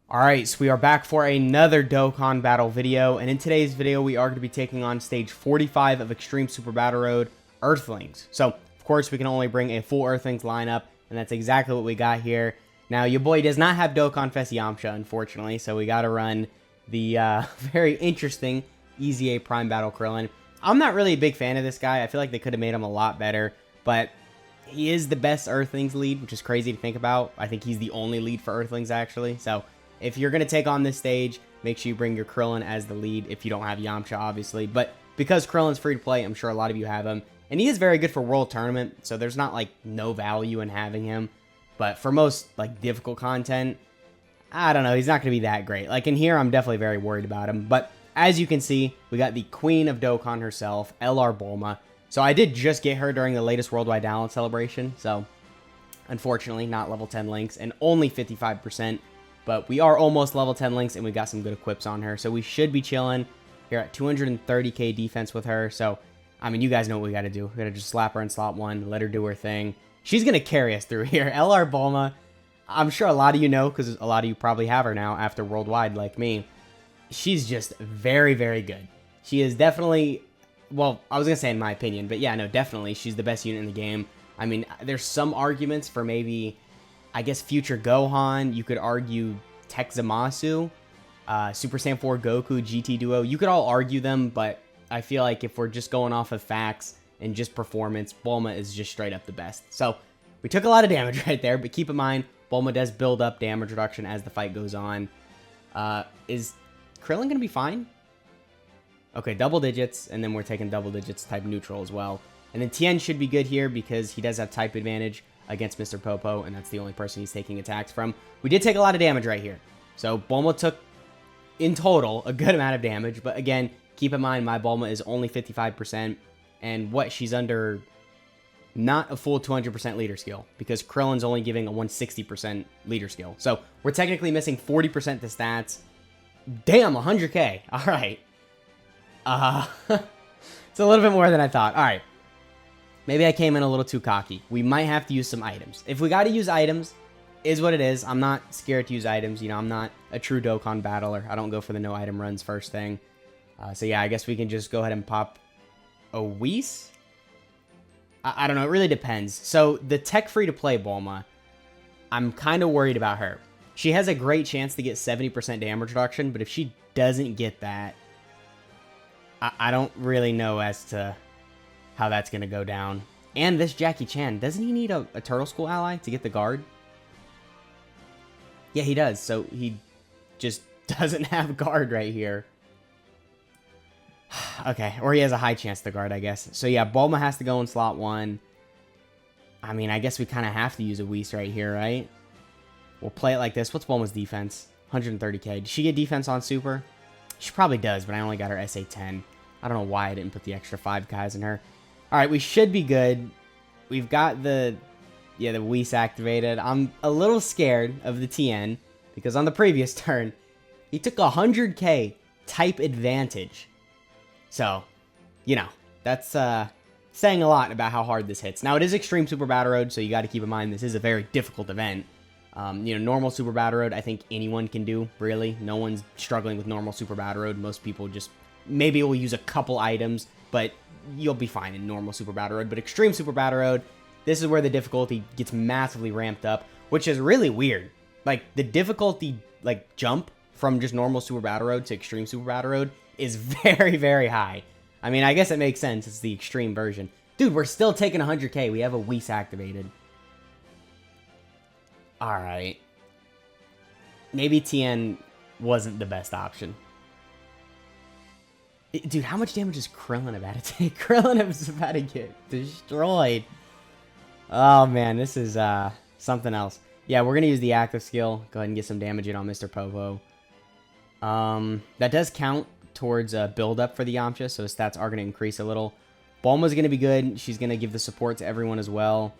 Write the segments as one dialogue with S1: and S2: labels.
S1: Alright, so we are back for another Dokkan battle video, and in today's video we are going to be taking on stage 45 of Extreme Super Battle Road, Earthlings. So, of course, we can only bring a full Earthlings lineup, and that's exactly what we got here. Now, your boy does not have Dokkan Fest Yamcha, unfortunately, so we got to run the very interesting EZA Prime Battle Krillin. I'm not really a big fan of this guy. I feel like they could have made him a lot better, but he is the best Earthlings lead, which is crazy to think about. I think he's the only lead for Earthlings, actually, so if you're going to take on this stage, make sure you bring your Krillin as the lead if you don't have Yamcha, obviously. But because Krillin's free to play, I'm sure a lot of you have him. And he is very good for World Tournament, so there's not, like, no value in having him. But for most, like, difficult content, I don't know, he's not going to be that great. Like, in here, I'm definitely very worried about him. But as you can see, we got the Queen of Dokkan herself, LR Bulma. So I did just get her during the latest Worldwide Download celebration. So, unfortunately, not level 10 links and only 55%. But we are almost level 10 links, and we got some good equips on her. So we should be chilling here at 230k defense with her. So, I mean, you guys know what we got to do. We got to just slap her in slot 1, let her do her thing. She's going to carry us through here. LR Bulma, I'm sure a lot of you know, because a lot of you probably have her now after Worldwide like me. She's just very, very good. She is definitely, well, I was going to say in my opinion, but yeah, no, definitely. She's the best unit in the game. I mean, there's some arguments for maybe, I guess, future Gohan. You could argue Tech Zamasu, Super Saiyan 4 Goku, GT Duo. You could all argue them, but I feel like if we're just going off of facts and just performance, Bulma is just straight up the best. So, we took a lot of damage right there, but keep in mind, Bulma does build up damage reduction as the fight goes on. Is Krillin going to be fine? Okay, double digits, and then we're taking double digits type neutral as well. And then Tien should be good here because he does have type advantage against Mr. Popo, and that's the only person he's taking attacks from. We did take a lot of damage right here. So Bulma took, in total, a good amount of damage. But again, keep in mind, my Bulma is only 55%. And what, she's under not a full 200% leader skill, because Krillin's only giving a 160% leader skill. So we're technically missing 40% to stats. Damn, 100k. All right. It's a little bit more than I thought. All right. Maybe I came in a little too cocky. We might have to use some items. If we got to use items, is what it is. I'm not scared to use items. You know, I'm not a true Dokkan battler. I don't go for the no item runs first thing. So yeah, I guess we can just go ahead and pop a Whis. I don't know. It really depends. So the tech free-to-play Bulma, I'm kind of worried about her. She has a great chance to get 70% damage reduction, but if she doesn't get that, I don't really know as to how that's going to go down. And this Jackie Chan, doesn't he need a Turtle School ally to get the guard? Yeah, he does. So he just doesn't have guard right here. Okay, or he has a high chance to guard, I guess. So yeah, Bulma has to go in slot 1. I mean, I guess we kind of have to use a Whis right here, right? We'll play it like this. What's Bulma's defense? 130k. Does she get defense on Super? She probably does, but I only got her SA 10. I don't know why I didn't put the extra 5 guys in her. Alright, we should be good. We've got the Whis activated. I'm a little scared of the Tien, because on the previous turn, he took 100k type advantage. So, you know, that's saying a lot about how hard this hits. Now, it is Extreme Super Battle Road, so you got to keep in mind this is a very difficult event. You know, normal Super Battle Road, I think anyone can do, really. No one's struggling with normal Super Battle Road. Most people just, maybe will use a couple items, but you'll be fine in normal Super Battle Road. But Extreme Super Battle Road, this is where the difficulty gets massively ramped up, which is really weird. Like, the difficulty, like, jump from just normal Super Battle Road to Extreme Super Battle Road is very, very high. I mean, I guess it makes sense. It's the extreme version. Dude, we're still taking 100k. We have a Whis activated. Alright. Maybe Tien wasn't the best option. Dude, how much damage is Krillin about to take? Krillin is about to get destroyed. Oh, man. This is something else. Yeah, we're going to use the active skill. Go ahead and get some damage in on Mr. Popo. That does count towards a build-up for the Yamcha, so his stats are going to increase a little. Bulma's going to be good. She's going to give the support to everyone as well.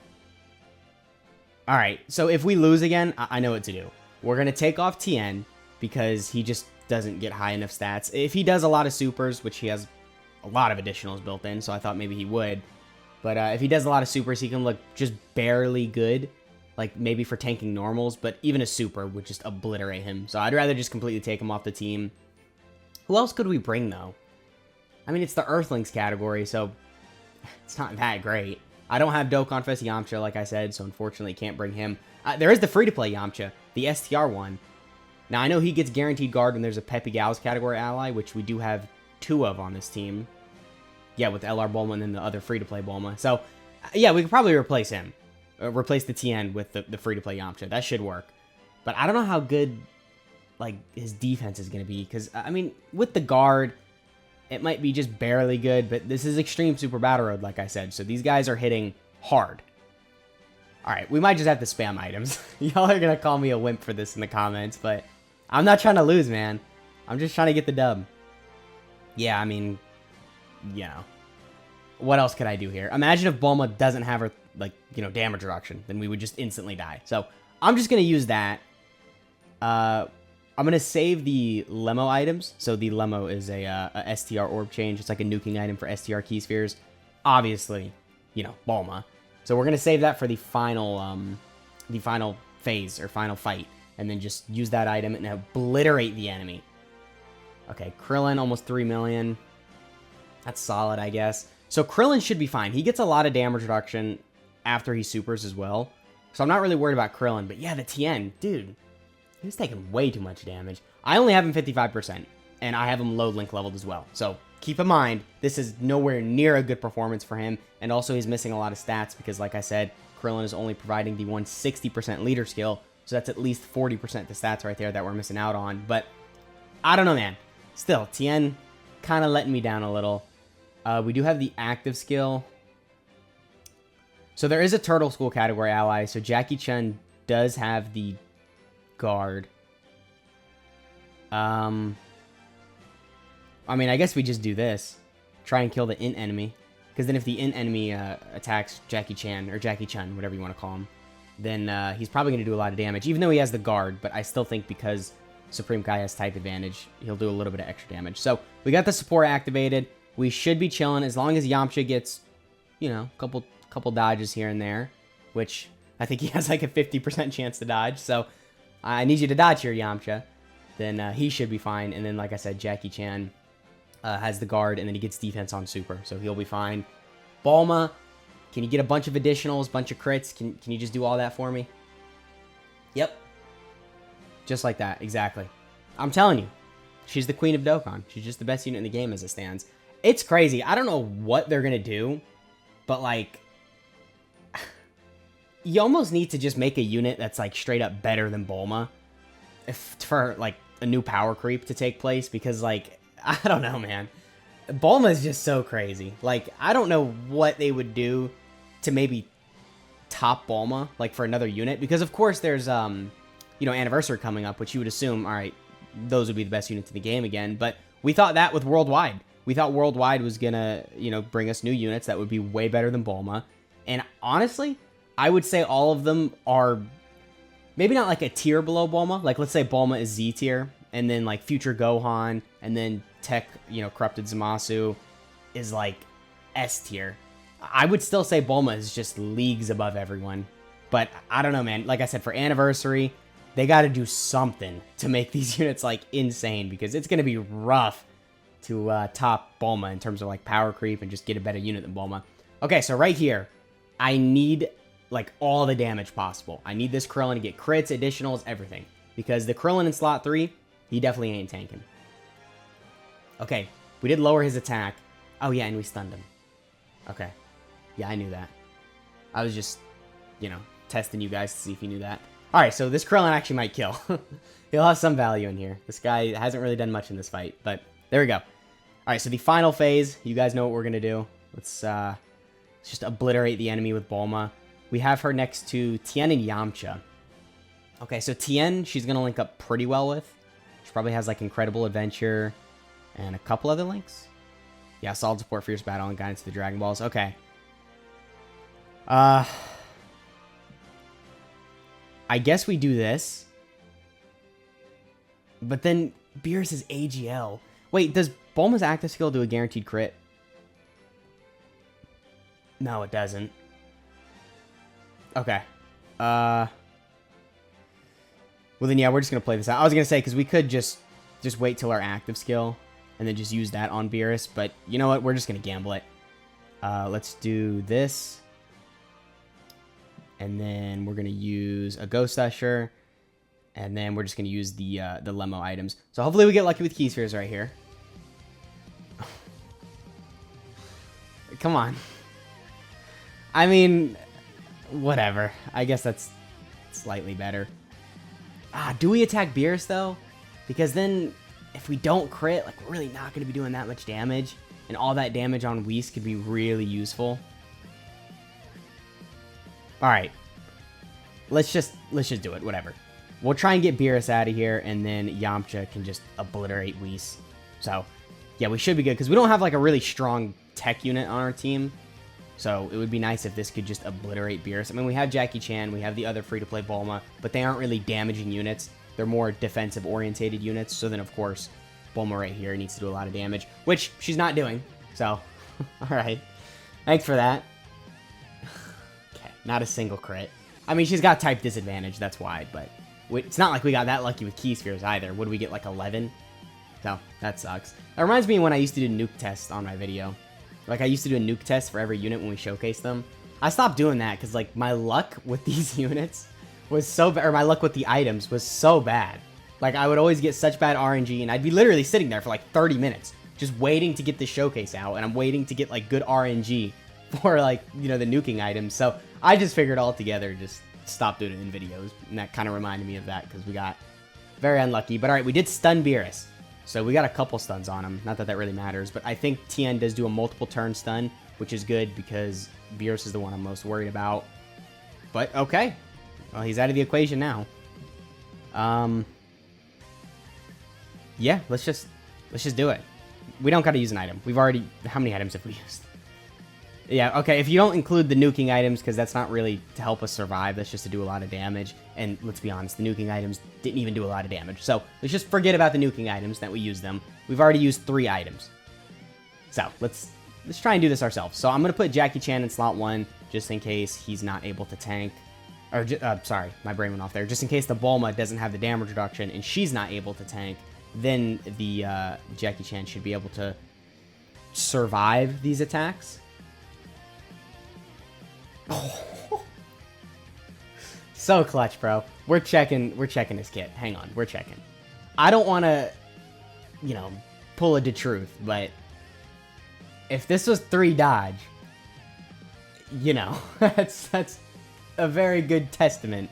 S1: Alright, so if we lose again, I know what to do. We're going to take off Tien, because he just doesn't get high enough stats. If he does a lot of supers, which he has a lot of additionals built in, so I thought maybe he would. But if he does a lot of supers, he can look just barely good. like maybe for tanking normals, but even a super would just obliterate him. So I'd rather just completely take him off the team. Who else could we bring, though? I mean, it's the Earthlings category, so it's not that great. I don't have Dokkan Fest Yamcha, like I said, so unfortunately can't bring him. There is the free-to-play Yamcha, the STR one. Now, I know he gets guaranteed guard when there's a Peppy Gals category ally, which we do have 2 of on this team. Yeah, with LR Bulma and then the other free-to-play Bulma. So, yeah, we could probably replace him. Replace the TN with the free-to-play Yamcha. That should work. But I don't know how good, like, his defense is going to be. Because, I mean, with the guard, it might be just barely good. But this is Extreme Super Battle Road, like I said. So these guys are hitting hard. Alright, we might just have to spam items. Y'all are going to call me a wimp for this in the comments. But I'm not trying to lose, man. I'm just trying to get the dub. Yeah, I mean, you know. What else could I do here? Imagine if Bulma doesn't have her, like, you know, damage reduction. Then we would just instantly die. So, I'm just going to use that. I'm going to save the Lemo items. So, the Lemo is a STR orb change. It's like a nuking item for STR key spheres. Obviously, you know, Bulma. So, we're going to save that for the final phase or final fight. And then just use that item and obliterate the enemy. Okay, Krillin, almost 3 million. That's solid, I guess. So Krillin should be fine. He gets a lot of damage reduction after he supers as well. So I'm not really worried about Krillin. But yeah, the Tien, dude, he's taking way too much damage. I only have him 55%. And I have him low link leveled as well. So keep in mind, this is nowhere near a good performance for him. And also he's missing a lot of stats because, like I said, Krillin is only providing the 160% leader skill. So that's at least 40% the stats right there that we're missing out on. But I don't know, man. Still, Tien kind of letting me down a little. We do have the active skill. So there is a Turtle School category ally. So Jackie Chun does have the guard. I mean, I guess we just do this. Try and kill the int enemy. Because then if the int enemy attacks Jackie Chan, or Jackie Chun, whatever you want to call him, then he's probably going to do a lot of damage. Even though he has the guard. But I still think because Supreme Kai has type advantage, he'll do a little bit of extra damage. So we got the support activated. We should be chilling as long as Yamcha gets, you know, a couple dodges here and there, which I think he has like a 50% chance to dodge. So I need you to dodge here, Yamcha. Then he should be fine. And then, like I said, Jackie Chan has the guard, and then he gets defense on super, so he'll be fine. Bulma, can you get a bunch of additionals, bunch of crits? Can you just do all that for me? Yep. Just like that, exactly. I'm telling you, she's the queen of Dokkan. She's just the best unit in the game as it stands. It's crazy. I don't know what they're going to do, but, like, you almost need to just make a unit that's, like, straight up better than Bulma for, like, a new power creep to take place, because, like, I don't know, man. Bulma is just so crazy. Like, I don't know what they would do to maybe top Bulma, like, for another unit, because, of course, there's, you know, Anniversary coming up, which you would assume, all right, those would be the best units in the game again, but we thought that with Worldwide. We thought Worldwide was gonna, you know, bring us new units that would be way better than Bulma. And honestly, I would say all of them are maybe not like a tier below Bulma. Like, let's say Bulma is Z tier, and then like Future Gohan, and then Tech, you know, Corrupted Zamasu is like S tier. I would still say Bulma is just leagues above everyone. But I don't know, man. Like I said, for Anniversary, they got to do something to make these units like insane, because it's gonna be rough to top Bulma in terms of like power creep and just get a better unit than Bulma. Okay, so right here, I need like all the damage possible. I need this Krillin to get crits, additionals, everything. Because the Krillin in slot 3, he definitely ain't tanking. Okay, we did lower his attack. Oh yeah, and we stunned him. Okay. Yeah, I knew that. I was just, you know, testing you guys to see if you knew that. Alright, so this Krillin actually might kill. He'll have some value in here. This guy hasn't really done much in this fight, but there we go. Alright, so the final phase, you guys know what we're going to do. Let's just obliterate the enemy with Bulma. We have her next to Tien and Yamcha. Okay, so Tien, she's going to link up pretty well with. She probably has, like, Incredible Adventure and a couple other links. Yeah, Solid Support, Fierce Battle, and Guidance to the Dragon Balls. Okay. I guess we do this. But then Beerus is AGL. Wait, does Bulma's active skill do a guaranteed crit? No, it doesn't. Okay. Well, then, yeah, we're just going to play this out. I was going to say, because we could just wait till our active skill and then just use that on Beerus. But you know what? We're just going to gamble it. Let's do this. And then we're going to use a Ghost Usher. And then we're just going to use the Lemo items. So hopefully we get lucky with Key Spheres right here. Come on. I mean, whatever. I guess that's slightly better. Do we attack Beerus, though? Because then, if we don't crit, like, we're really not going to be doing that much damage. And all that damage on Whis could be really useful. Alright. Let's just do it. Whatever. We'll try and get Beerus out of here, and then Yamcha can just obliterate Whis. So, yeah, we should be good, because we don't have, like, a really strong tech unit on our team. So, it would be nice if this could just obliterate Beerus. I mean, we have Jackie Chan, we have the other free-to-play Bulma, but they aren't really damaging units. They're more defensive-orientated units. So then, of course, Bulma right here needs to do a lot of damage, which she's not doing. So, alright. Thanks for that. Okay, not a single crit. I mean, she's got type disadvantage, that's why, but it's not like we got that lucky with Key Spheres either. What do we get, like 11? So, that sucks. That reminds me of when I used to do nuke tests on my video. Like, I used to do a nuke test for every unit when we showcased them. I stopped doing that because, like, my luck with these units was so bad, or my luck with the items was so bad. Like, I would always get such bad RNG, and I'd be literally sitting there for, like, 30 minutes just waiting to get the showcase out, and I'm waiting to get, like, good RNG for, like, you know, the nuking items. So, I just figured all together, just stop doing it in videos, and that kind of reminded me of that because we got very unlucky. But, alright, we did stun Beerus. So we got a couple stuns on him. Not that that really matters, but I think Tien does do a multiple turn stun, which is good because Beerus is the one I'm most worried about. But okay, well, he's out of the equation now. Yeah, let's just do it. We don't got to use an item. We've already, how many items have we used? Yeah, okay, if you don't include the nuking items, because that's not really to help us survive, that's just to do a lot of damage. And let's be honest, the nuking items didn't even do a lot of damage. So let's just forget about the nuking items that we use them. We've already used 3 items. So let's try and do this ourselves. So I'm going to put Jackie Chan in slot 1, just in case he's not able to tank. Or, sorry, my brain went off there. Just in case the Bulma doesn't have the damage reduction and she's not able to tank, then the Jackie Chan should be able to survive these attacks. Oh. So clutch, bro. We're checking his kit. Hang on, we're checking. I don't want to, you know, pull a truth, but if this was 3 dodge, you know, that's a very good testament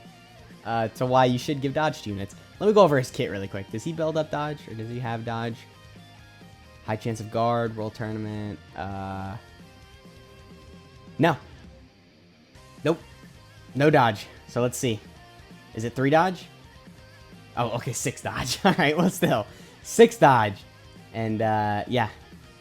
S1: to why you should give dodge to units. Let me go over his kit really quick. Does he build up dodge, or does he have dodge? High chance of guard, world tournament. No. Nope. No dodge. So let's see. Is it 3 dodge? Oh, okay, 6 dodge. Alright, well still. 6 dodge. And, yeah.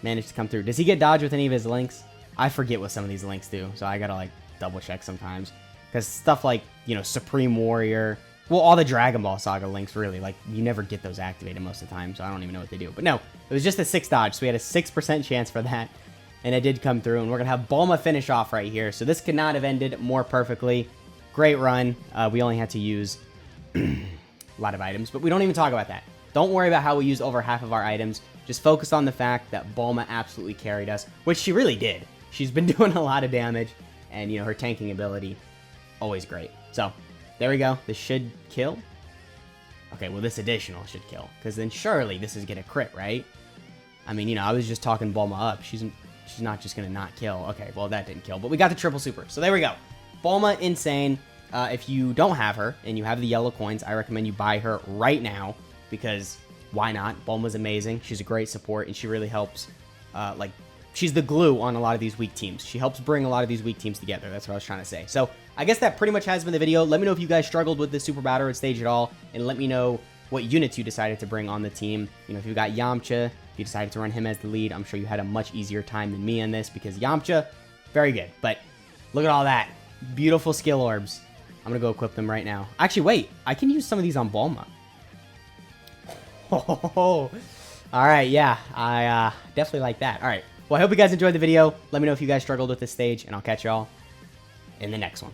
S1: Managed to come through. Does he get dodge with any of his links? I forget what some of these links do, so I gotta, like, double check sometimes. Because stuff like, you know, Supreme Warrior... Well, all the Dragon Ball Saga links, really. Like, you never get those activated most of the time, so I don't even know what they do. But no, it was just a 6 dodge, so we had a 6% chance for that. And it did come through, and we're going to have Bulma finish off right here. So this could not have ended more perfectly. Great run. We only had to use a lot of items, but we don't even talk about that. Don't worry about how we used over half of our items. Just focus on the fact that Bulma absolutely carried us, which she really did. She's been doing a lot of damage, and, you know, her tanking ability, always great. So, there we go. This should kill. Okay, well, this additional should kill, because then surely this is going to crit, right? I mean, you know, I was just talking Bulma up. She's not just going to not kill. Okay, well, that didn't kill. But we got the triple super. So there we go. Bulma, insane. If you don't have her and you have the yellow coins, I recommend you buy her right now. Because why not? Bulma's amazing. She's a great support. And she really helps. Like, she's the glue on a lot of these weak teams. She helps bring a lot of these weak teams together. That's what I was trying to say. So I guess that pretty much has been the video. Let me know if you guys struggled with this Super Battle Road stage at all. And let me know what units you decided to bring on the team. You know, if you got Yamcha, if you decided to run him as the lead, I'm sure you had a much easier time than me on this because Yamcha, very good. But look at all that. Beautiful skill orbs. I'm going to go equip them right now. Actually, wait. I can use some of these on Bulma. Oh, all right. Yeah, I definitely like that. All right. Well, I hope you guys enjoyed the video. Let me know if you guys struggled with this stage, and I'll catch y'all in the next one.